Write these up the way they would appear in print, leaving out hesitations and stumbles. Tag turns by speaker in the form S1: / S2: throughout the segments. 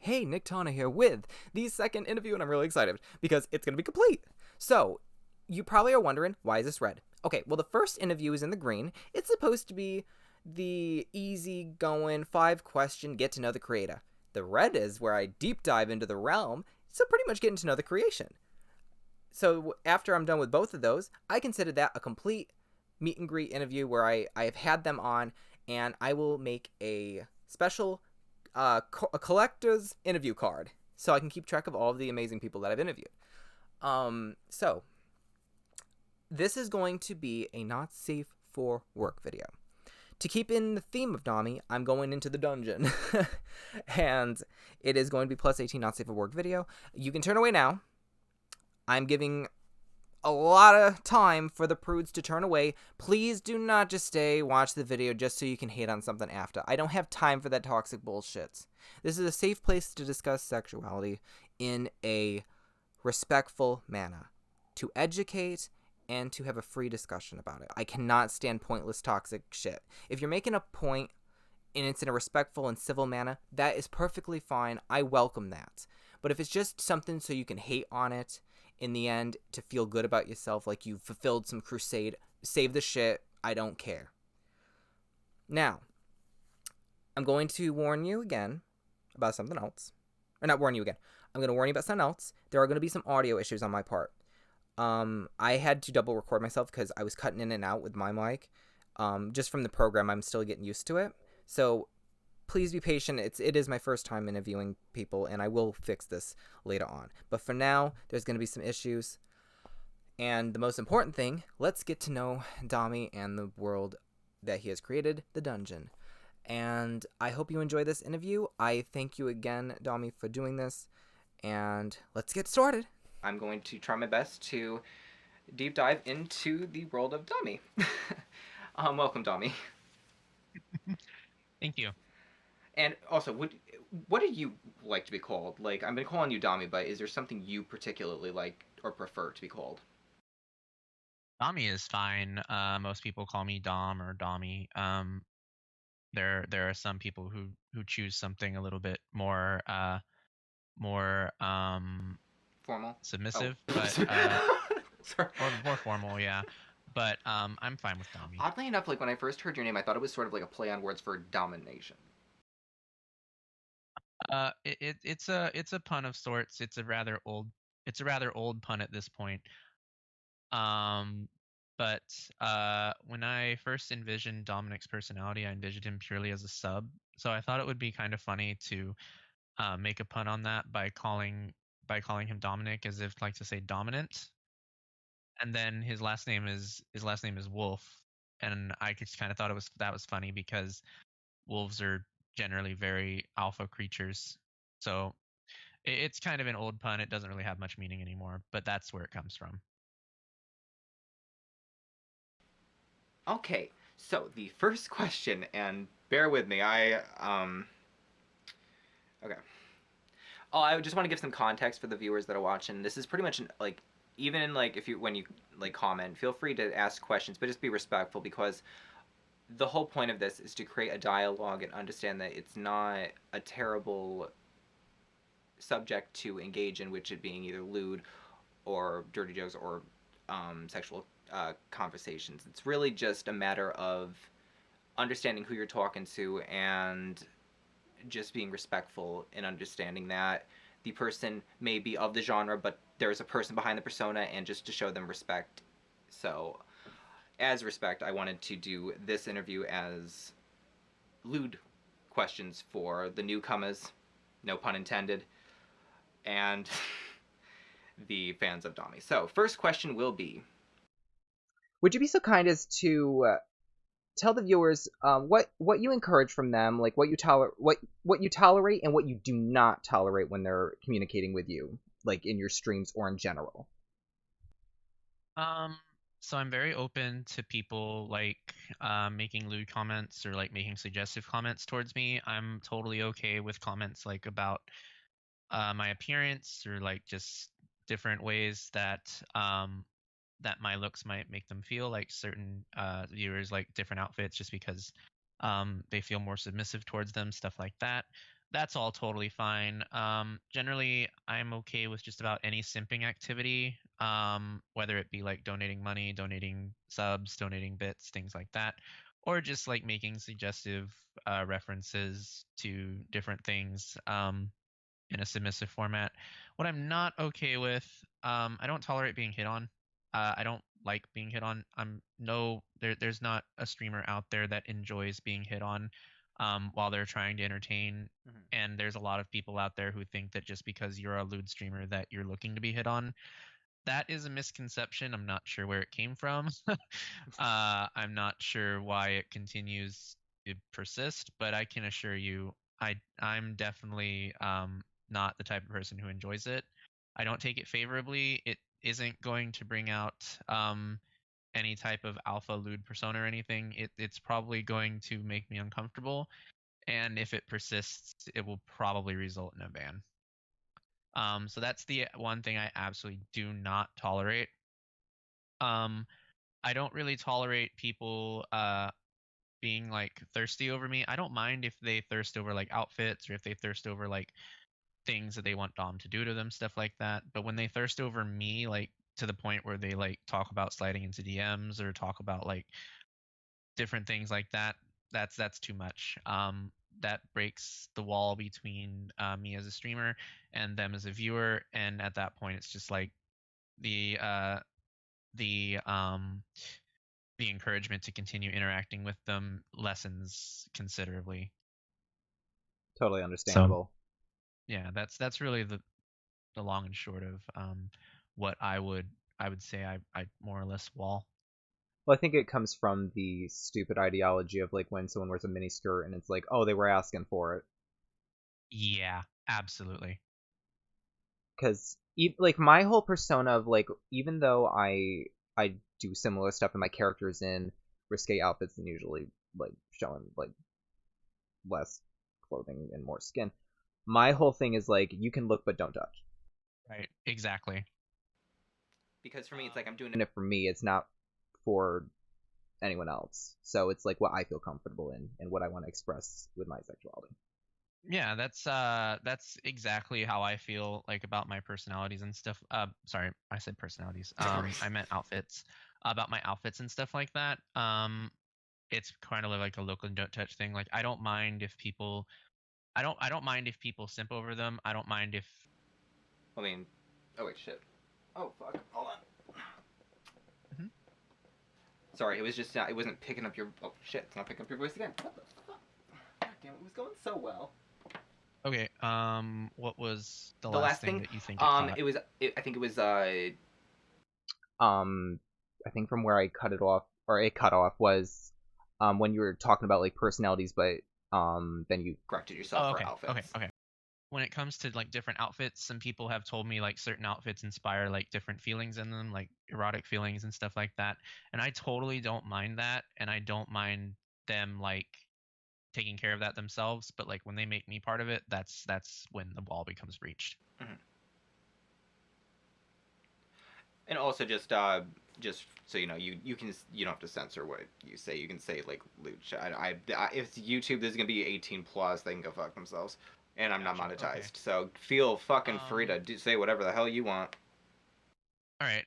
S1: Hey, Niktana here with the second interview, and I'm really excited because it's going to be complete. So, you probably are wondering, why is this red? Okay, well, the first interview is in the green. It's supposed to be the easy-going 5-question get to know the creator. The red is where I deep dive into the realm, so pretty much getting to know the creation. So, after I'm done with both of those, I consider that a complete meet and greet interview where I have had them on, and I will make a special a collector's interview card so I can keep track of all of the amazing people that I've interviewed. So this is going to be a not safe for work video. To keep in the theme of Domi, I'm going into the dungeon. And it is going to be plus 18 not safe for work video. You can turn away now. I'm giving a lot of time for the prudes to turn away. Please do not just stay, watch the video just so you can hate on something after. I don't have time for that toxic bullshit. This is a safe place to discuss sexuality in a respectful manner, to educate and to have a free discussion about it. I cannot stand pointless toxic shit. If you're making a point and it's in a respectful and civil manner, that is perfectly fine. I welcome that. But if it's just something so you can hate on it in the end to feel good about yourself, like you've fulfilled some crusade, save the shit. I don't care. Now, I'm going to warn you again about something else. Or not warn you again. I'm going to warn you about something else. There are going to be some audio issues on my part. I had to double record myself because I was cutting in and out with my mic. Just from the program, I'm still getting used to it. So please be patient. It is my first time interviewing people, and I will fix this later on. But for now, there's going to be some issues. And the most important thing, let's get to know Domi and the world that he has created, the dungeon. And I hope you enjoy this interview. I thank you again, Domi, for doing this. And let's get started. I'm going to try my best to deep dive into the world of Domi. Welcome, Domi.
S2: Thank you.
S1: And also, what do you like to be called? Like, I've been calling you Domi, but is there something you particularly like or prefer to be called?
S2: Domi is fine. Most people call me Dom or Domi. There are some people who choose something a little bit more
S1: Formal? Oh.
S2: submissive, but
S1: Sorry.
S2: or more formal, yeah. But I'm fine with Domi.
S1: Oddly enough, like when I first heard your name, I thought it was sort of like a play on words for domination.
S2: It's a pun of sorts. It's a rather old pun at this point. Um, but when I first envisioned Dominic's personality, I envisioned him purely as a sub. So I thought it would be kind of funny to make a pun on that by calling him Dominic, as if like to say dominant. And then his last name is Wolf, and I just kind of thought that was funny because wolves are generally very alpha creatures. So it's kind of an old pun. It doesn't really have much meaning anymore, but that's where it comes from.
S1: Okay, so the first question, and bear with me, okay. Oh, I just want to give some context for the viewers that are watching. This is pretty much like, even in like if you when you like comment, feel free to ask questions, but just be respectful because the whole point of this is to create a dialogue and understand that it's not a terrible subject to engage in, which it being either lewd or dirty jokes or sexual conversations. It's really just a matter of understanding who you're talking to and just being respectful and understanding that the person may be of the genre, but there's a person behind the persona, and just to show them respect. So, as respect, I wanted to do this interview as lewd questions for the newcomers, no pun intended, and the fans of Domi. So, first question will be: would you be so kind as to tell the viewers what you encourage from them, like what you tolerate and what you do not tolerate when they're communicating with you, like in your streams or in general?
S2: Um, so I'm very open to people like making lewd comments or like making suggestive comments towards me. I'm totally okay with comments like about my appearance or like just different ways that my looks might make them feel. Like certain viewers like different outfits just because they feel more submissive towards them, stuff like that. That's all totally fine. Generally, I'm okay with just about any simping activity, whether it be like donating money, donating subs, donating bits, things like that, or just like making suggestive references to different things in a submissive format. What I'm not okay with, I don't tolerate being hit on. I don't like being hit on. There's not a streamer out there that enjoys being hit on while they're trying to entertain.
S1: Mhm.
S2: And there's a lot of people out there who think that just because you're a lewd streamer that you're looking to be hit on. That is a misconception. I'm not sure where it came from. I'm not sure why it continues to persist, but I can assure you, I'm definitely not the type of person who enjoys it. I don't take it favorably. It isn't going to bring out any type of alpha lewd persona or anything. It's probably going to make me uncomfortable, and if it persists, it will probably result in a ban. So that's the one thing I absolutely do not tolerate. Um, I don't really tolerate people being like thirsty over me. I don't mind if they thirst over like outfits or if they thirst over like things that they want Dom to do to them, stuff like that. But when they thirst over me, like to the point where they like talk about sliding into DMs or talk about like different things like that, that's too much. That breaks the wall between me as a streamer and them as a viewer, and at that point, it's just like the uh, the um, the encouragement to continue interacting with them lessens considerably.
S1: Totally
S2: So
S1: understandable.
S2: yeah, that's really the long and short of what I would say I more or less wall.
S1: Well, I think it comes from the stupid ideology of like when someone wears a mini skirt and it's like, oh, they were asking for it.
S2: Yeah, absolutely.
S1: Because like my whole persona of like, even though I do similar stuff and my character's in risque outfits and usually like showing like less clothing and more skin, my whole thing is like you can look but don't touch.
S2: Right. Exactly.
S1: Because for me, it's like I'm doing it for me. It's not for anyone else. So it's like what I feel comfortable in and what I want to express with my sexuality.
S2: Yeah, that's exactly how I feel like about my personalities and stuff. Sorry, I said personalities.
S1: No worries.
S2: I meant outfits. About my outfits and stuff like that. It's kind of like a look and don't touch thing. Like I don't mind if people simp over them. I don't mind if
S1: I mean, oh wait, shit. Oh fuck, hold on.
S2: Mhm.
S1: Sorry, it was just it wasn't picking up your. Oh shit, it's not picking up your voice again. What the fuck? God damn, it was going so well.
S2: Okay, what was the
S1: The
S2: last
S1: last
S2: thing
S1: thing,
S2: that you think it caught?
S1: I think it was um, I think from where I cut it off or it cut off was when you were talking about like personalities, but then you corrected yourself
S2: Oh,
S1: for
S2: okay, okay,
S1: outfits.
S2: okay. When it comes to like different outfits, some people have told me like certain outfits inspire like different feelings in them, like erotic feelings and stuff like that. And I totally don't mind that, and I don't mind them like taking care of that themselves. But like when they make me part of it, that's when the wall becomes breached.
S1: Mhm. And also just so you know, you don't have to censor what you say. You can say like lewd shit. If it's YouTube, this is gonna be 18 plus. They can go fuck themselves. And I'm not
S2: Gotcha. Okay.
S1: monetized, so feel fucking free
S2: Um.
S1: to say whatever the hell you want.
S2: All right.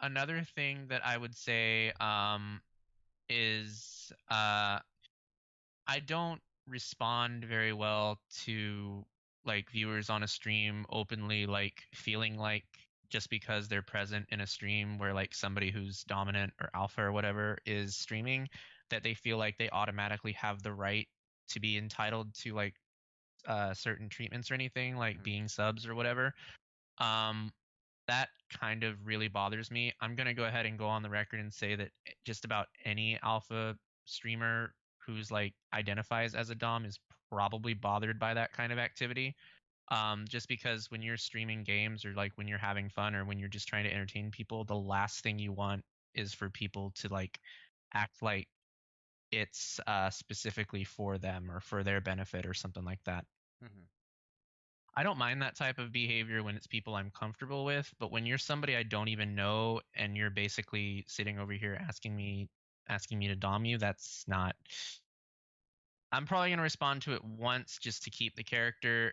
S2: Another thing that I would say is I don't respond very well to like viewers on a stream openly like feeling like just because they're present in a stream where like somebody who's dominant or alpha or whatever is streaming that they feel like they automatically have the right to be entitled to like certain treatments or anything like
S1: Mhm.
S2: being subs or whatever. Um, that kind of really bothers me. I'm going to go ahead and go on the record and say that just about any alpha streamer who's like identifies as a dom is probably bothered by that kind of activity. Just because when you're streaming games or like when you're having fun or when you're just trying to entertain people, the last thing you want is for people to like act like it's specifically for them or for their benefit or something like that.
S1: Mhm.
S2: I don't mind that type of behavior when it's people I'm comfortable with, but when you're somebody I don't even know and you're basically sitting over here asking me to dom you, that's not I'm probably gonna respond to it once just to keep the character.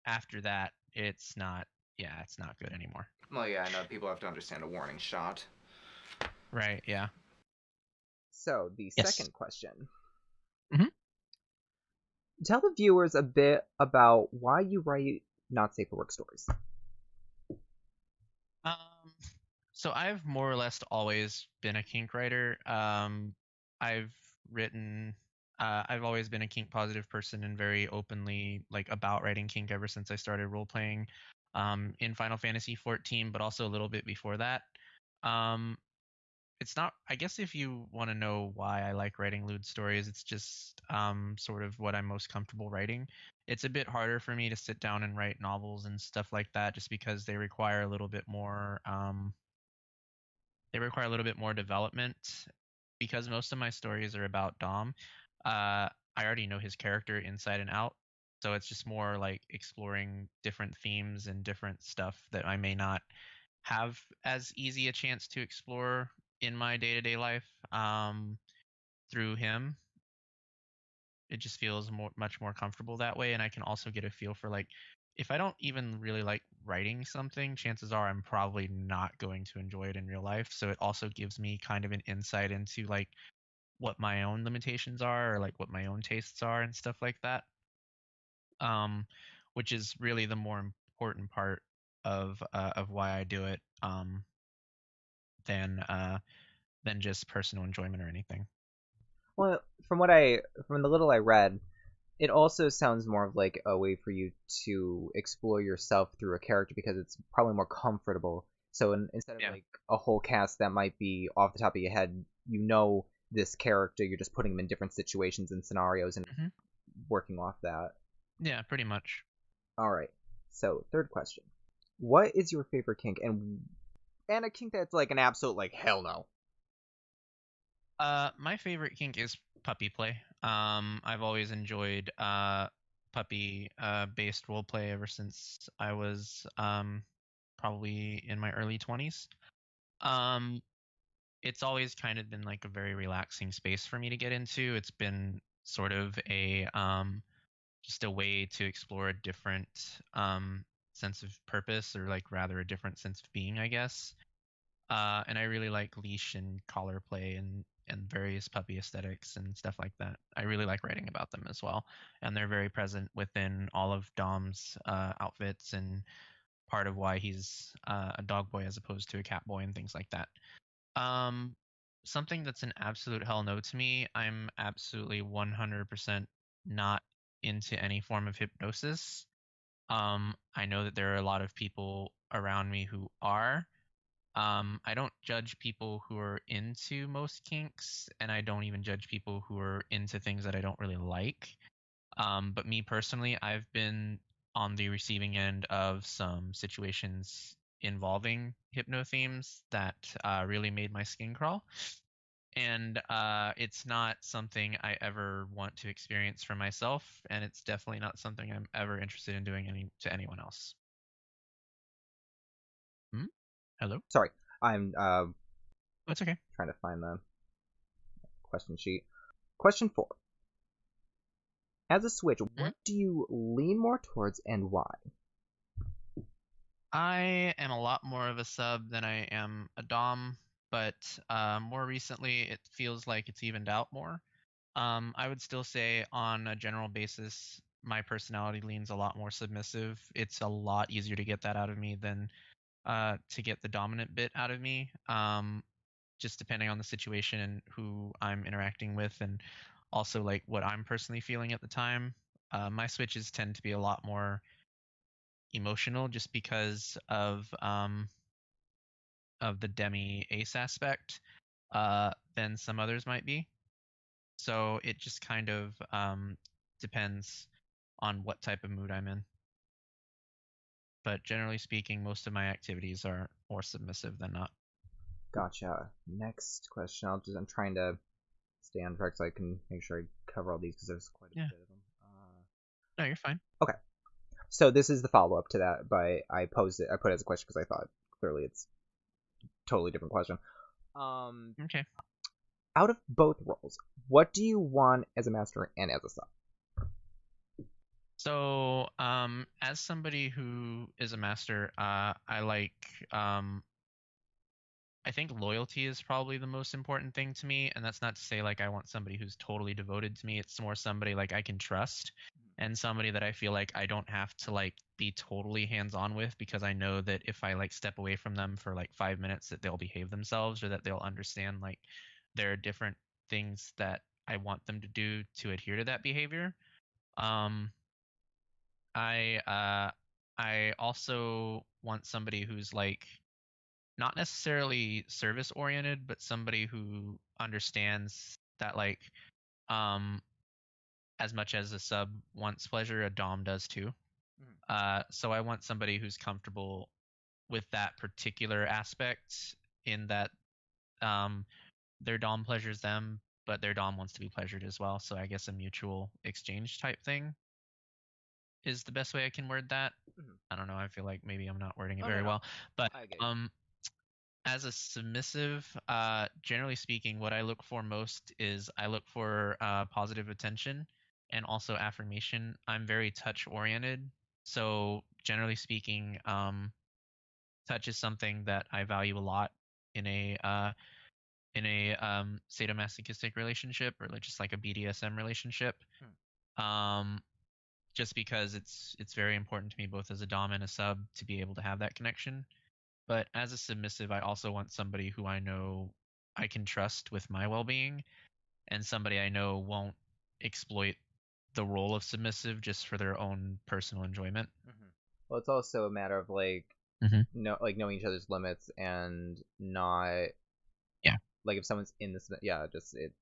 S2: After that, it's not. Yeah, it's not good anymore.
S1: Well, yeah, I know people have to understand a warning shot.
S2: Right. Yeah.
S1: So, the
S2: Yes.
S1: second question.
S2: Mm-hmm.
S1: Tell the viewers a bit about why you write not safe for work stories.
S2: Um. So I've more or less always been a kink writer. I've written. I've always been a kink positive person and very openly like about writing kink ever since I started role playing. In Final Fantasy 14, but also a little bit before that. Um, it's not, I guess if you want to know why I like writing lewd stories, it's just sort of what I'm most comfortable writing. It's a bit harder for me to sit down and write novels and stuff like that just because they require a little bit more development because most of my stories are about Dom. I already know his character inside and out, so it's just more like exploring different themes and different stuff that I may not have as easy a chance to explore in my day-to-day life through him. It just feels much more comfortable that way, and I can also get a feel for like if I don't even really like writing something, chances are I'm probably not going to enjoy it in real life. So it also gives me kind of an insight into like what my own limitations are or like what my own tastes are and stuff like that. Um, which is really the more important part of why I do it than than just personal enjoyment or anything.
S1: Well, from the little I read, it also sounds more of like a way for you to explore yourself through a character because it's probably more comfortable. So instead of
S2: Yeah.
S1: like a whole cast that might be off the top of your head, you know this character, you're just putting them in different situations and scenarios and
S2: Hmm.
S1: working off that.
S2: Yeah, pretty much.
S1: All right. So, third question. What is your favorite kink and a kink that's like an absolute like hell no.
S2: My favorite kink is puppy play. I've always enjoyed puppy based role play ever since I was probably in my early 20s. Um, it's always kind of been like a very relaxing space for me to get into. It's been sort of a just a way to explore a different sense of purpose, or like rather a different sense of being, I guess. And I really like leash and collar play and various puppy aesthetics and stuff like that. I really like writing about them as well, and they're very present within all of Dom's outfits and part of why he's a dog boy as opposed to a cat boy and things like that. Um, Something that's an absolute hell no to me. I'm absolutely 100% not into any form of hypnosis. I know that there are a lot of people around me who are. I don't judge people who are into most kinks, and I don't even judge people who are into things that I don't really like. But me personally, I've been on the receiving end of some situations involving hypno themes that really made my skin crawl. And it's not something I ever want to experience for myself, and it's definitely not something I'm ever interested in doing to anyone else. Hmm? Hello?
S1: Sorry, I'm
S2: That's okay.
S1: trying to find the question sheet. Question 4. As a switch,
S2: Mhm.
S1: what do you lean more towards and why?
S2: I am a lot more of a sub than I am a dom, but more recently it feels like it's evened out more. I would still say on a general basis, my personality leans a lot more submissive. It's a lot easier to get that out of me than to get the dominant bit out of me. Just depending on the situation and who I'm interacting with, and also like what I'm personally feeling at the time. My switches tend to be a lot more emotional, just because of the demi ace aspect than some others might be. So it just kind of depends on what type of mood I'm in. But generally speaking, most of my activities are more submissive than not.
S1: Gotcha. Next question. I'm trying to stay on track so I can make sure I cover all these because there's quite a
S2: Yeah.
S1: bit of them.
S2: No, you're fine.
S1: Okay. So this is the follow up to that, but I posed it. I put it as a question because I thought clearly it's a totally different question. Um,
S2: Okay.
S1: out of both roles, what do you want as a master and as a sub?
S2: So, as somebody who is a master, I like, I think loyalty is probably the most important thing to me, and that's not to say like I want somebody who's totally devoted to me. It's more somebody like I can trust, and somebody that I feel like I don't have to like be totally hands-on with, because I know that if I like step away from them for like 5 minutes, that they'll behave themselves, or that they'll understand like there are different things that I want them to do to adhere to that behavior. Um, I also want somebody who's like not necessarily service oriented, but somebody who understands that like um as much as a sub wants pleasure, a dom does too.
S1: Mhm.
S2: So I want somebody who's comfortable with that particular aspect, in that um their dom pleasures them, but their dom wants to be pleasured as well. So I guess a mutual exchange type thing is the best way I can word that.
S1: Mhm.
S2: I don't know. I feel like maybe I'm not wording it
S1: Oh, no,
S2: very
S1: no.
S2: well, but
S1: I get you.
S2: um, as a submissive, generally speaking, what I look for most is I look for positive attention and also affirmation. I'm very touch oriented, so generally speaking, touch is something that I value a lot in a sadomasochistic relationship, or like just like a BDSM relationship.
S1: Hmm.
S2: Um, just because it's very important to me, both as a dom and a sub, to be able to have that connection. But as a submissive, I also want somebody who I know I can trust with my well-being, and somebody I know won't exploit the role of submissive just for their own personal enjoyment.
S1: Well, it's also a matter of like
S2: Hmm.
S1: knowing each other's limits and not
S2: Yeah.
S1: like if someone's in this, yeah, just it.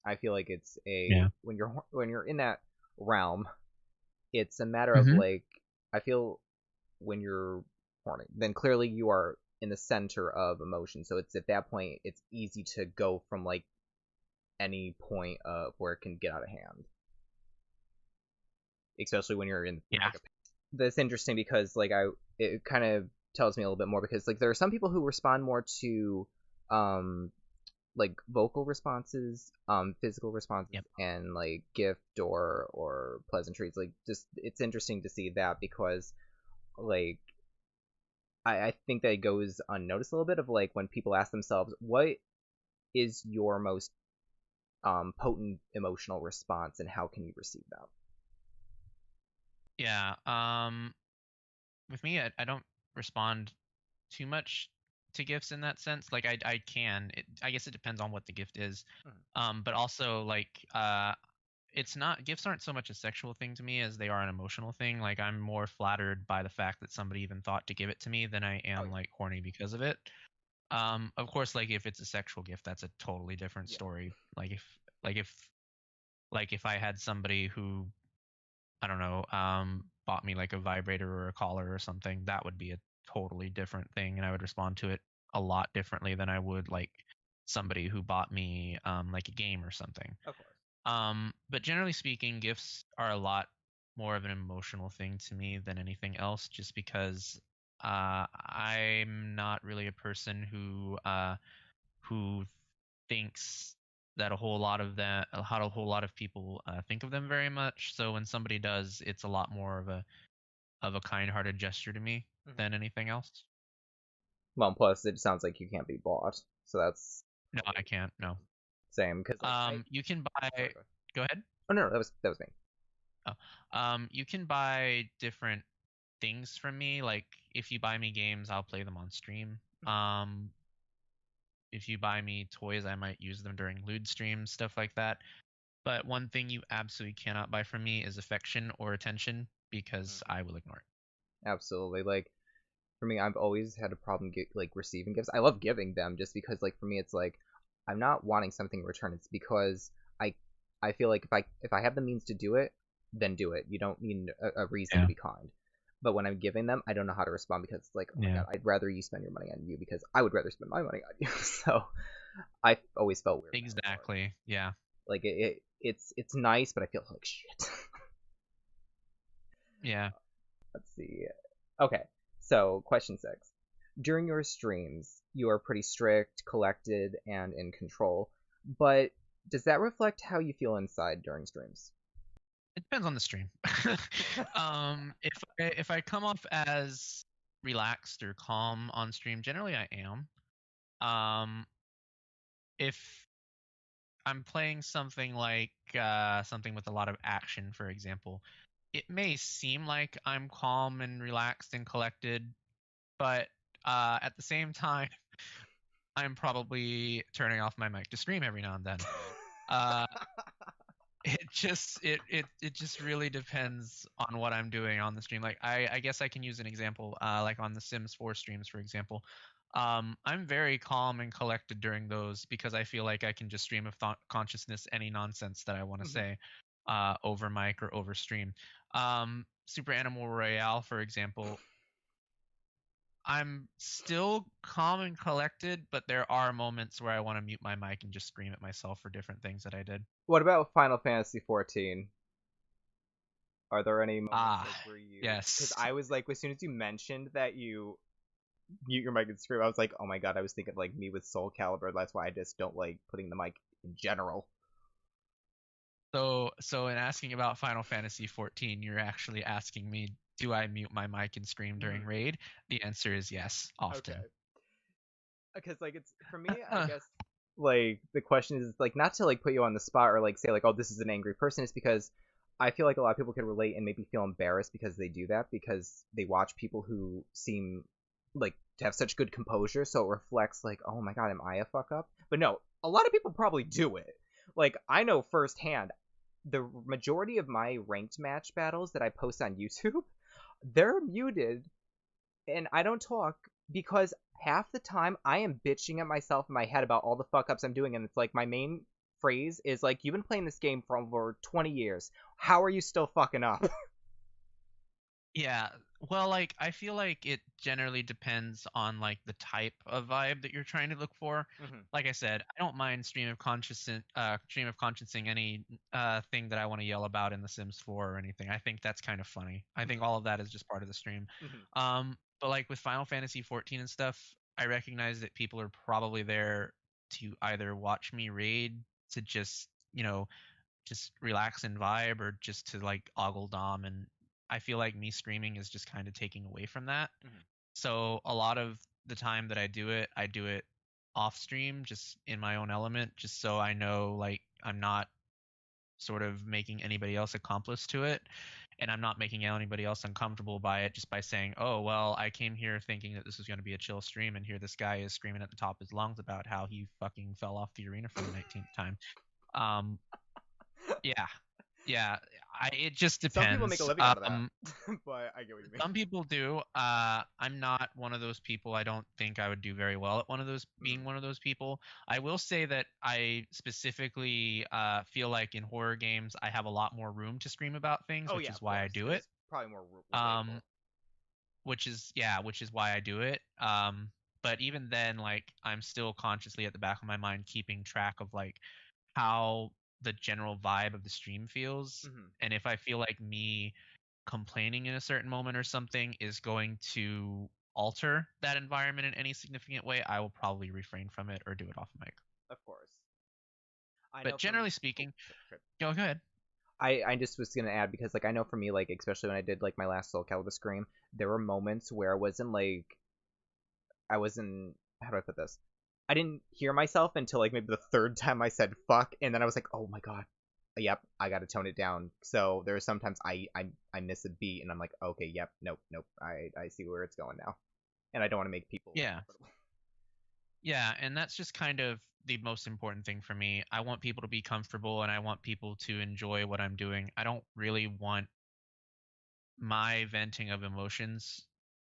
S1: I feel like it's a
S2: Yeah.
S1: when you're in that realm, it's a matter of
S2: Hmm.
S1: like I feel when you're horny, then clearly you are in the center of emotion. So it's at that point it's easy to go from like any point of where it can get out of hand, especially when you're in
S2: Yeah.
S1: like a. That's interesting because like it kind of tells me a little bit more because like there are some people who respond more to um like vocal responses, physical responses,
S2: Yep.
S1: and like gift or pleasantries. Like just it's interesting to see that because like I think that it goes unnoticed a little bit of like when people ask themselves what is your most potent emotional response and how can you receive that.
S2: Yeah. With me, I don't respond too much to gifts in that sense. Like I can. I guess it depends on what the gift is.
S1: Mhm.
S2: But also like it's not, gifts aren't so much a sexual thing to me as they are an emotional thing. Like I'm more flattered by the fact that somebody even thought to give it to me than I
S1: Oh
S2: am like horny because of it. Of course, like if it's a sexual gift, that's a totally different
S1: yeah,
S2: story. Like if like if I had somebody who, I don't know, bought me like a vibrator or a collar or something, that would be a totally different thing, and I would respond to it a lot differently than I would like somebody who bought me like a game or something.
S1: of course.
S2: But generally speaking, gifts are a lot more of an emotional thing to me than anything else, just because I'm not really a person who thinks that a whole lot of that, how a whole lot of people think of them very much. So when somebody does, it's a lot more of a kind-hearted gesture to me
S1: Mhm.
S2: than anything else.
S1: Well, plus it sounds like you can't be bought, so that's
S2: No, I can't. No.
S1: same because like I.
S2: You can buy.
S1: Sorry, go ahead.
S2: Go ahead.
S1: Oh no, no, that was me.
S2: Oh. You can buy different things from me. Like if you buy me games, I'll play them on stream. If you buy me toys, I might use them during lewd streams, stuff like that. But one thing you absolutely cannot buy from me is affection or attention, because
S1: Mhm.
S2: I will ignore it.
S1: Absolutely. Like for me, I've always had a problem like receiving gifts. I love giving them just because like for me it's like I'm not wanting something in return. It's because I I feel like if I have the means to do it, then do it. You don't need a reason to
S2: Yeah.
S1: be kind. But when I'm giving them, I don't know how to respond because it's like, oh my
S2: Yeah.
S1: god, I'd rather you spend your money on you because I would rather spend my money on you. So I always felt weird in that regard.
S2: Exactly. Yeah.
S1: Like it's nice, but I feel like shit.
S2: Yeah.
S1: Let's see. Okay, so question 6. During your streams, you are pretty strict, collected, and in control, but does that reflect how you feel inside during streams?
S2: It depends on the stream. If I come off as relaxed or calm on stream, generally I am. Um, if I'm playing something like something with a lot of action, for example, it may seem like I'm calm and relaxed and collected, but at the same time, I'm probably turning off my mic to stream every now and then. Uh, it just really depends on what I'm doing on the stream. Like I guess I can use an example, like on the Sims 4 streams, for example. I'm very calm and collected during those because I feel like I can just stream of thought consciousness any nonsense that I want to
S1: Mhm.
S2: say over mic or over stream. Super Animal Royale, for example, I'm still calm and collected, but there are moments where I want to mute my mic and just scream at myself for different things that I did.
S1: What about Final Fantasy 14? Are there any moments
S2: Ah,
S1: like where you? Because
S2: yes.
S1: I was like, as soon as you mentioned that you mute your mic and scream, I was like, oh my god, I was thinking like me with Soul Calibur. That's why I just don't like putting the mic in general.
S2: So in asking about Final Fantasy 14, you're actually asking me, do I mute my mic and scream during
S1: Mhm.
S2: raid? The answer is yes,
S1: Okay.
S2: often.
S1: Because like it's for me, I guess like the question is like not to like put you on the spot or like say like, oh, this is an angry person. It's because I feel like a lot of people can relate and maybe feel embarrassed because they do that because they watch people who seem like to have such good composure, so it reflects like, oh my god, am I a fuck up? But no, a lot of people probably do it. Like I know firsthand, the majority of my ranked match battles that I post on YouTube, they're muted and I don't talk because half the time I am bitching at myself in my head about all the fuck ups I'm doing, and it's like my main phrase is like, "You've been playing this game for over 20 years. How are you still fucking up?"
S2: Yeah. Well, like I feel like it generally depends on like the type of vibe that you're trying to look for.
S1: Mm-hmm.
S2: Like I said, I don't mind stream of consciencing any thing that I want to yell about in The Sims 4 or anything. I think that's kind of funny. I think all of that is just part of the stream.
S1: Mm-hmm.
S2: But like with Final Fantasy 14 and stuff, I recognize that people are probably there to either watch me raid to just, just relax and vibe or just to like ogle dom, and I feel like me screaming is just kind of taking away from that.
S1: Mm-hmm.
S2: So a lot of the time that I do it off stream, just in my own element, just so I know like I'm not sort of making anybody else accomplice to it, and I'm not making anybody else uncomfortable by it just by saying, oh well, I came here thinking that this was going to be a chill stream, and here this guy is screaming at the top of his lungs about how he fucking fell off the arena for the 19th time. um yeah, yeah. It just
S1: Some people make a
S2: depends.
S1: living out of that, but I get what you mean.
S2: Some people do. I'm not one of those people. I don't think I would do very well at
S1: Mm-hmm.
S2: being one of those people. I will say that I specifically feel like in horror games I have a lot more room to scream about things,
S1: Oh
S2: which
S1: yeah,
S2: is
S1: of
S2: why I
S1: course.
S2: do it.
S1: It's probably more relatable.
S2: Um, which is why I do it. But even then, like I'm still consciously at the back of my mind keeping track of like how the general vibe of the stream feels,
S1: Mm-hmm.
S2: and if I feel like me complaining in a certain moment or something is going to alter that environment in any significant way, I will probably refrain from it or do it off mic.
S1: Of course. I
S2: But
S1: know for me.
S2: generally
S1: Oh,
S2: speaking,
S1: sorry.
S2: go ahead.
S1: I just was gonna add because like I know for me like especially when I did like my last Soul Calibur scream, there were moments where I wasn't how do I put this? I didn't hear myself until like maybe the third time I said fuck, and then I was like, oh my god, yep, I gotta tone it down. So there are sometimes I miss a beat and I'm like, okay, yep, nope, I see where it's going now, and I don't want to make people
S2: Yeah.
S1: uncomfortable.
S2: Yeah, and that's just kind of the most important thing for me. I want people to be comfortable and I want people to enjoy what I'm doing. I don't really want my venting of emotions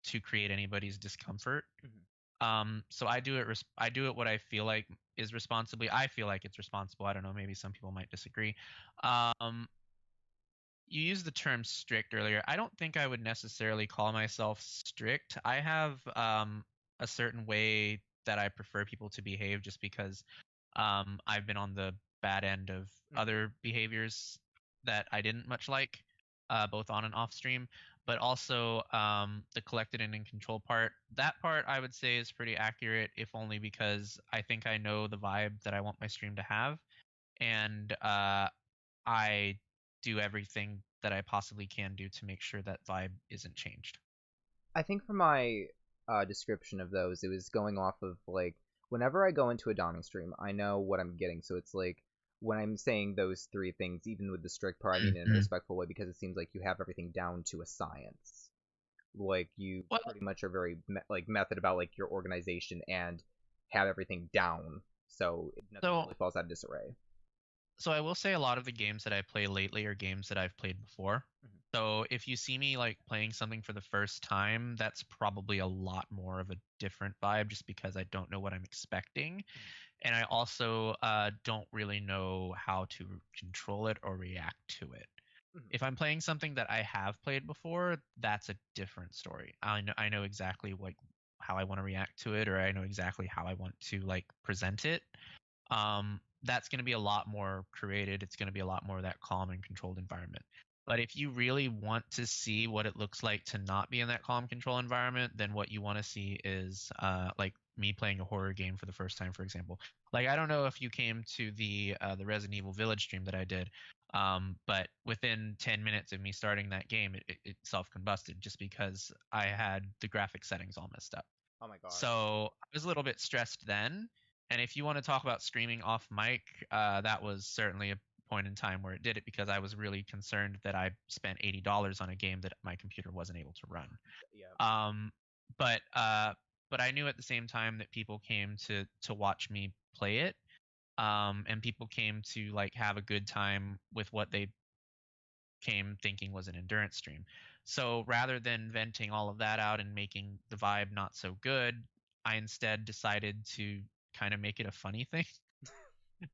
S2: to create anybody's discomfort.
S1: Mhm.
S2: So I do it what I feel like is responsibly. I feel like it's responsible. I don't know, maybe some people might disagree. Um, you used the term strict earlier. I don't think I would necessarily call myself strict. I have a certain way that I prefer people to behave just because I've been on the bad end of
S1: Mhm.
S2: other behaviors that I didn't much like, both on and off stream. But also the collected and in control part. That part I would say is pretty accurate, if only because I think I know the vibe that I want my stream to have, and I do everything that I possibly can do to make sure that vibe isn't changed.
S1: I think for my description of those, it was going off of like whenever I go into a doming stream, I know what I'm getting. So it's like when I'm saying those three things, even with the strict part, I mean it in a
S2: Mhm.
S1: respectful way because it seems like you have everything down to a science. Like you
S2: Well,
S1: pretty much are very like method about like your organization and have everything down, so nothing
S2: so
S1: really falls out of disarray.
S2: so I will say a lot of the games that I play lately are games that I've played before.
S1: Mhm.
S2: So if you see me like playing something for the first time, that's probably a lot more of a different vibe just because I don't know what I'm expecting. And I also don't really know how to control it or react to it.
S1: Mhm.
S2: If I'm playing something that I have played before, that's a different story. I know exactly like how I want to react to it, or I know exactly how I want to like present it. That's going to be a lot more created. It's going to be a lot more of that calm and controlled environment. But if you really want to see what it looks like to not be in that calm control environment, then what you want to see is like me playing a horror game for the first time, for example. Like I don't know if you came to the Resident Evil Village stream that I did, but within 10 minutes of me starting that game, it self-combusted just because I had the graphic settings all messed up.
S1: Oh my god.
S2: So I was a little bit stressed then. And if you want to talk about screaming off mic, that was certainly a point in time where it did it because I was really concerned that I spent $80 on a game that my computer wasn't able to run.
S1: Yeah.
S2: Um, but I knew at the same time that people came to watch me play it, and people came to like have a good time with what they came thinking was an endurance stream. So rather than venting all of that out and making the vibe not so good, I instead decided to kind of make it a funny thing.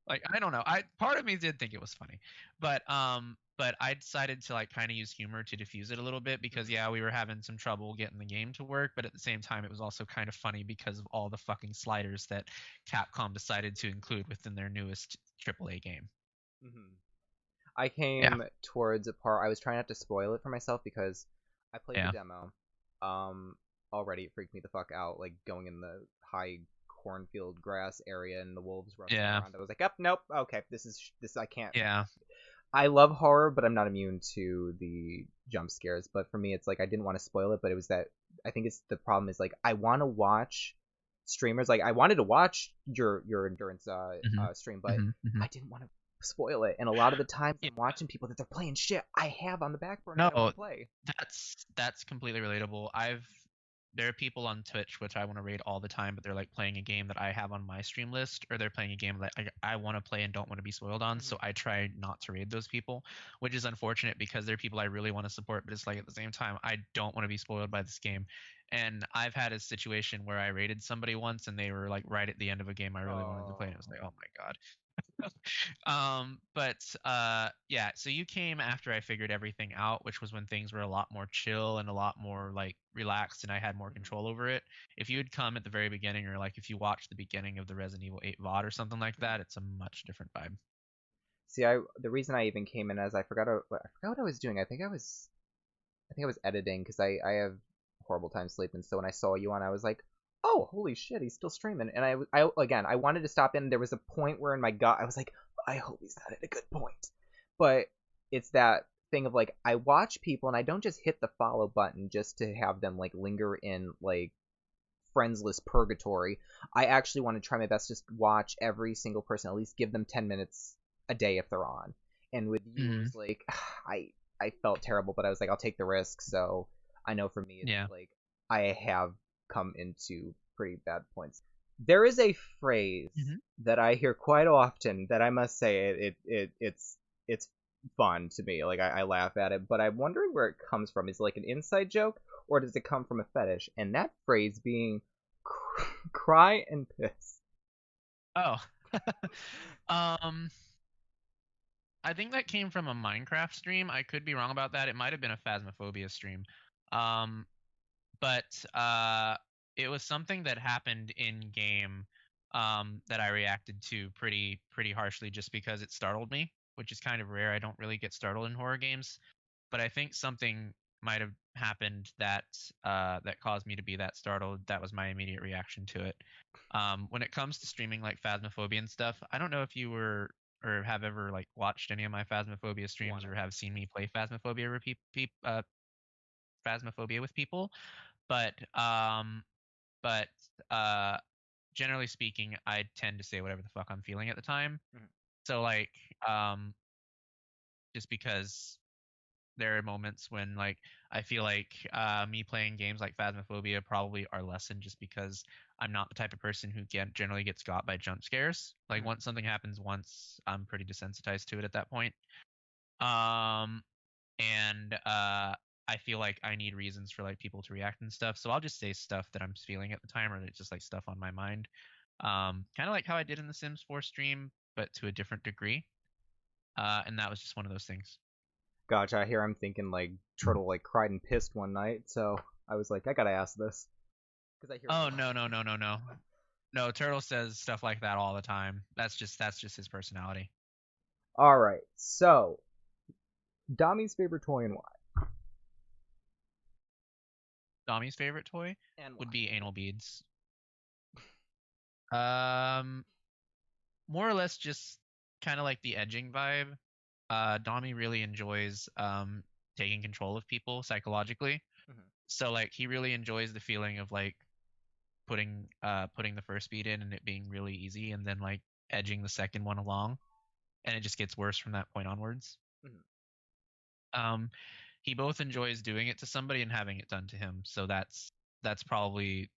S2: Like I don't know. I part of me did think it was funny. But I decided to like kind of use humor to diffuse it a little bit because
S1: Mhm.
S2: yeah, we were having some trouble getting the game to work, but at the same time it was also kind of funny because of all the fucking sliders that Capcom decided to include within their newest AAA game.
S1: Mhm. I
S2: Yeah.
S1: came towards a part. I was trying not to spoil it for myself because I played the
S2: Yeah.
S1: demo. Um, Already it freaked me the fuck out, like going in the high cornfield grass area and the wolves rushing
S2: Yeah.
S1: around. I was like, "Up, nope, okay, this. I can't."
S2: Yeah.
S1: I love horror, but I'm not immune to the jump scares. But for me, it's like I didn't want to spoil it, but it was that I think it's the problem is like I want to watch streamers. Like I wanted to watch your endurance
S2: Hmm.
S1: stream, but
S2: Hmm. Hmm.
S1: I didn't want to spoil it. And a lot of the times
S2: Yeah.
S1: I'm watching people that they're playing shit I have on the back burner that I want
S2: No,
S1: to play.
S2: that's completely relatable. There are people on Twitch which I want to raid all the time, but they're like playing a game that I have on my stream list, or they're playing a game that I want to play and don't want to be spoiled on. So
S1: Hmm.
S2: I try not to raid those people, which is unfortunate because they're people I really want to support, but it's like at the same time I don't want to be spoiled by this game. And I've had a situation where I raided somebody once and they were like right at the end of a game I really wanted to play, and it was like,
S1: Oh.
S2: oh my god. But yeah, so you came after I figured everything out, which was when things were a lot more chill and a lot more like relaxed and I had more
S1: Mhm.
S2: control over it. If you had come at the very beginning, or like if you watched the beginning of the Resident Evil 8 VOD or something like
S1: Mhm.
S2: that, it's a much different vibe.
S1: See, the reason I even came in as I forgot what I was doing. I think I was editing because I have horrible time sleeping. So when I saw you on, I was like, oh, holy shit, he's still streaming. And I again, I wanted to stop in. There was a point where in my gut, I was like, I hope he's not at a good point. But it's that thing of like, I watch people and I don't just hit the follow button just to have them like linger in like friendsless purgatory. I actually want to try my best to just watch every single person, at least give them 10 minutes a day if they're on. And with you, it
S2: Hmm.
S1: was like, I I felt terrible, but I was like, I'll take the risk. So I know for me, it's
S2: Yeah.
S1: like I have come into pretty bad points. There is a phrase
S2: Hmm.
S1: that I hear quite often that I must say it's fun to me. Like I laugh at it, but I'm wondering where it comes from. Is it like an inside joke or does it come from a fetish? And that phrase being cry and piss.
S2: Oh. um, I think that came from a Minecraft stream. I could be wrong about that. It might have been a Phasmophobia stream. Um, but it was something that happened in game, that I reacted to pretty harshly just because it startled me, which is kind of rare. I don't really get startled in horror games, but I think something might have happened that caused me to be that startled. That was my immediate reaction to it. When it comes to streaming like Phasmophobia and stuff, I don't know if you were or have ever like watched any of my Phasmophobia streams or have seen me play Phasmophobia Phasmophobia with people, but but uh generally speaking, I tend to say whatever the fuck I'm feeling at the time.
S1: Mhm.
S2: So like um just because there are moments when like I feel like me playing games like Phasmophobia probably are lessened just because I'm not the type of person who generally gets got by jump scares. Like
S1: Mhm.
S2: once something happens once, I'm pretty desensitized to it at that point. Um, and I feel like I need reasons for like people to react and stuff, so I'll just say stuff that I'm feeling at the time, or it's just like stuff on my mind. Kind of like how I did in the Sims 4 stream, but to a different degree. And that was just one of those things.
S1: Gotcha. Here I'm thinking like Turtle like cried and pissed one night, so I was like, I gotta ask this because I hear it a
S2: Oh
S1: lot.
S2: no no no no no no! Turtle says stuff like that all the time. That's just his personality.
S1: All right, so Domi's favorite toy and why?
S2: Domi's favorite toy
S1: And
S2: would
S1: why?
S2: be anal beads. Um, More or less just kind of like the edging vibe. Domi really enjoys taking control of people psychologically.
S1: Mhm.
S2: So like he really enjoys the feeling of like putting the first beat in and it being really easy, and then like edging the second one along, and it just gets worse from that point onwards.
S1: Mhm.
S2: Um, he both enjoys doing it to somebody and having it done to him, so that's probably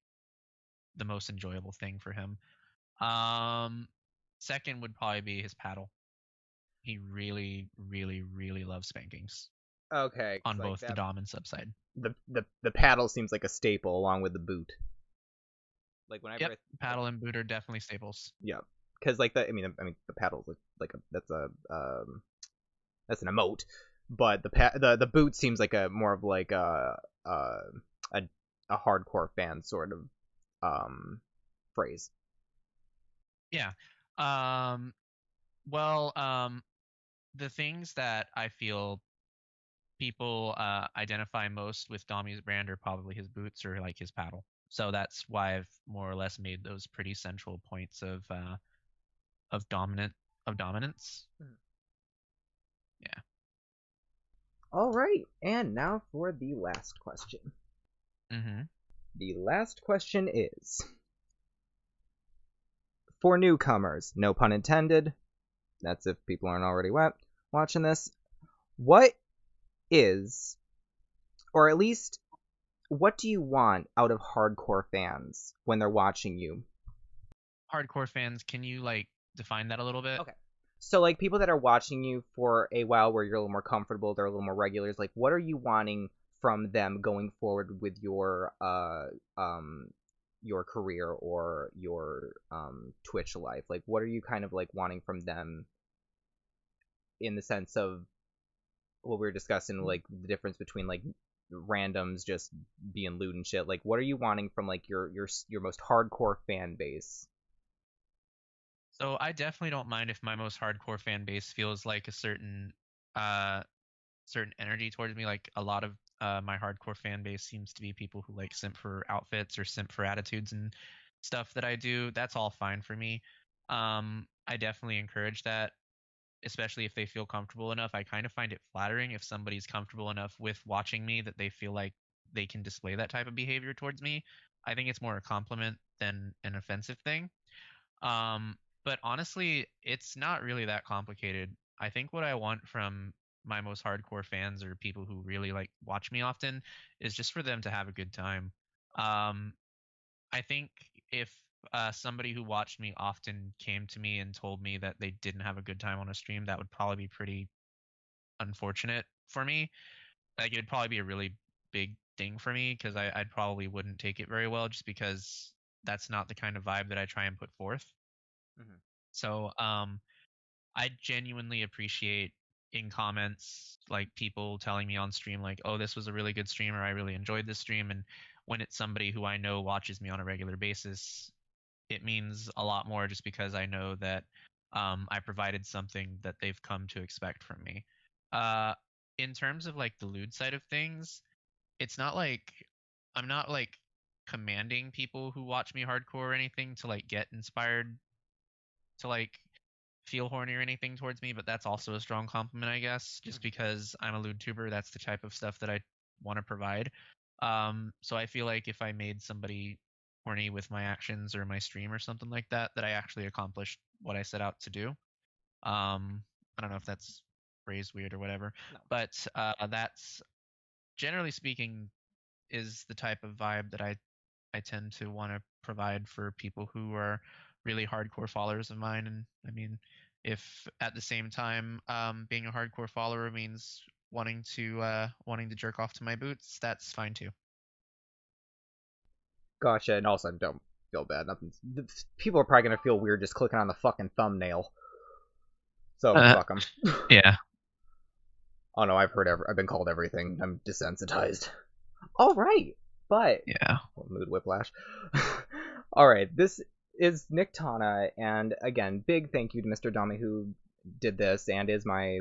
S2: the most enjoyable thing for him. Um, Second would probably be his paddle. He really, really, really loves spankings
S1: Okay, because
S2: on
S1: like
S2: both the
S1: that,
S2: dom and sub side.
S1: the paddle seems like a staple along with the boot. Like whenever
S2: Yep,
S1: it, like
S2: paddle and boot are definitely staples.
S1: yeah, because like the I mean the paddle's like a that's an emote, but the boot seems like a more of like a a, a hardcore fan sort of phrase.
S2: Yeah. Um, well, the things that I feel people identify most with Domi's brand are probably his boots or like his paddle. So that's why I've more or less made those pretty central points of dominant of dominance.
S1: Mhm.
S2: Yeah.
S1: All right, and now for the last question.
S2: Mm-hmm.
S1: The last question is for newcomers, no pun intended. That's if people aren't already watching this. What is, or at least, what do you want out of hardcore fans when they're watching you?
S2: Hardcore fans, can you like define that a little bit?
S1: Okay. So, like, people that are watching you for a while where you're a little more comfortable, they're a little more regulars, like, what are you wanting from them going forward with your career or your Twitch life? Like, what are you kind of like wanting from them in the sense of what we were discussing, like the difference between like randoms just being lewd and shit. Like, what are you wanting from like your most hardcore fan base?
S2: So I definitely don't mind if my most hardcore fan base feels like a uh certain energy towards me. Like a lot of my hardcore fan base seems to be people who like simp for outfits or simp for attitudes and stuff that I do. That's all fine for me. I definitely encourage that, especially if they feel comfortable enough. I kind of find it flattering if somebody's comfortable enough with watching me that they feel like they can display that type of behavior towards me. I think it's more a compliment than an offensive thing. Um, but honestly, it's not really that complicated. I think what I want from my most hardcore fans or people who really like watch me often is just for them to have a good time. Um, I think if somebody who watched me often came to me and told me that they didn't have a good time on a stream, that would probably be pretty unfortunate for me. Like it'd probably be a really big thing for me because I'd probably wouldn't take it very well just because that's not the kind of vibe that I try and put forth.
S1: Mm-hmm.
S2: So I genuinely appreciate in comments like people telling me on stream like, "Oh, this was a really good stream," or "I really enjoyed this stream." And when it's somebody who I know watches me on a regular basis, it means a lot more just because I know that I provided something that they've come to expect from me. Uh, in terms of like the lewd side of things, it's not like I'm not like commanding people who watch me hardcore or anything to like get inspired to like feel horny or anything towards me, but that's also a strong compliment, I guess, just because I'm a lewd tuber. That's the type of stuff that I want to provide. So I feel like if I made somebody horny with my actions or my stream or something like that, that I actually accomplished what I set out to do. I don't know if that's phrased weird or whatever,
S1: No.
S2: but that's generally speaking is the type of vibe that I tend to want to provide for people who are really hardcore followers of mine. And I mean, if at the same time being a hardcore follower means wanting to jerk off to my boots, that's fine too.
S1: Gotcha. And also, don't feel bad. Nothing's. People are probably gonna feel weird just clicking on the fucking thumbnail. So fuck them.
S2: Yeah.
S1: Oh no, I've been called everything. I'm desensitized. All right, but
S2: Yeah.
S1: mood whiplash. All right, this is Niktana, and again, big thank you to Mr. Domi who did this and is my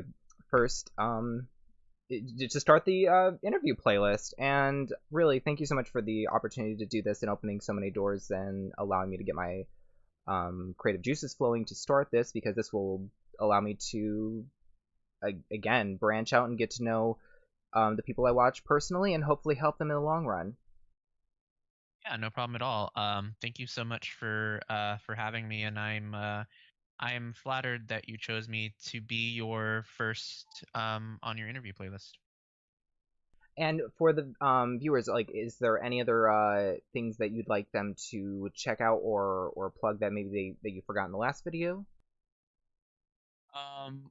S1: first to start the interview playlist. And really, thank you so much for the opportunity to do this and opening so many doors and allowing me to get my creative juices flowing to start this, because this will allow me to again branch out and get to know the people I watch personally and hopefully help them in the long run.
S2: Yeah, no problem at all. Thank you so much for having me, and I'm flattered that you chose me to be your first on your interview playlist.
S1: And for the viewers, like, is there any other things that you'd like them to check out or plug that maybe that you forgot in the last video?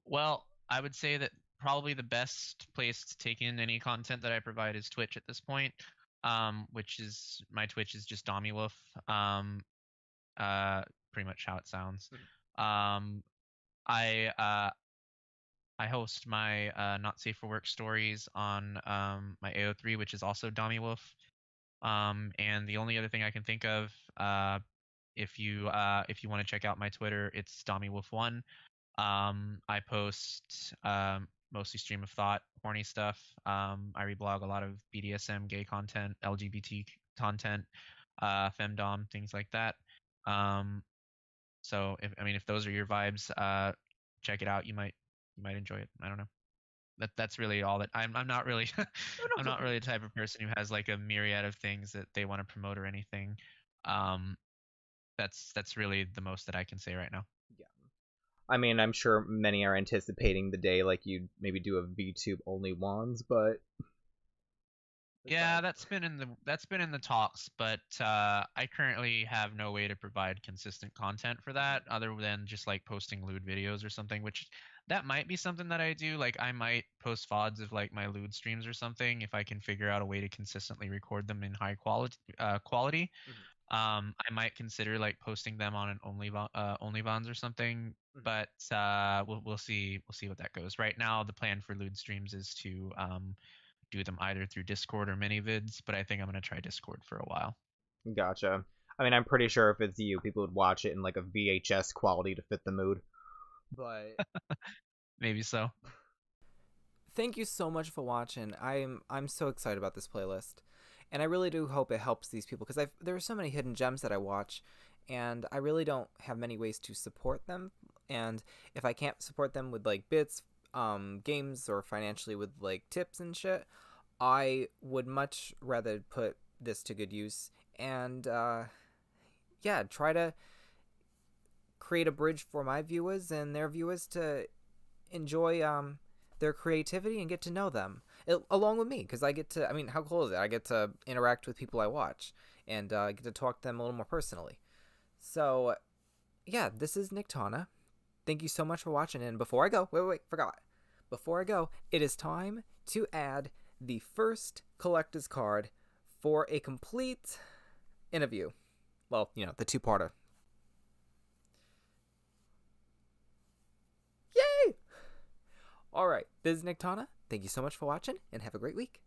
S2: Well, I would say that probably the best place to take in any content that I provide is Twitch at this point. Which is my Twitch is just Domiwoof. Pretty much how it sounds. Um, I I host my Not Safe for Work stories on my AO3, which is also Domiwoof. And the only other thing I can think of, if you want to check out my Twitter, it's Domiwoof1. I post mostly stream of thought, horny stuff. I reblog a lot of BDSM, gay content, LGBT content, femdom, things like that. So if those are your vibes, check it out. You might enjoy it. I don't know. That's really all that I'm not really I'm not really the type of person who has like a myriad of things that they want to promote or anything. Um, that's really the most that I can say right now.
S1: Yeah. I mean, I'm sure many are anticipating the day like you'd maybe do a VTube only wands, but
S2: Yeah, that's been in the talks, but I currently have no way to provide consistent content for that other than just like posting lewd videos or something, which that might be something that I do. Like I might post VODs of like my lewd streams or something if I can figure out a way to consistently record them in high quality. I might consider like posting them on an OnlyVons or something, but we'll see what that goes. Right now, the plan for lewd streams is to do them either through Discord or ManyVids, but I think I'm gonna try Discord for a while.
S1: Gotcha. I mean, I'm pretty sure if it's you, people would watch it in like a VHS quality to fit the mood. But
S2: Maybe so.
S1: thank you so much for watching. I'm so excited about this playlist, and I really do hope it helps these people, because there are so many hidden gems that I watch, and I really don't have many ways to support them. And if I can't support them with like bits, games, or financially with like tips and shit, I would much rather put this to good use and yeah, try to create a bridge for my viewers and their viewers to enjoy their creativity and get to know them along with me, because I get to, I mean, how cool is it? I get to interact with people I watch and get to talk to them a little more personally. So yeah, this is Niktana. Thank you so much for watching. And before I go, wait, forgot. Before I go, it is time to add the first collector's card for a complete interview. Well, the two-parter. Yay! All right, this is Niktana. Thank you so much for watching, and have a great week.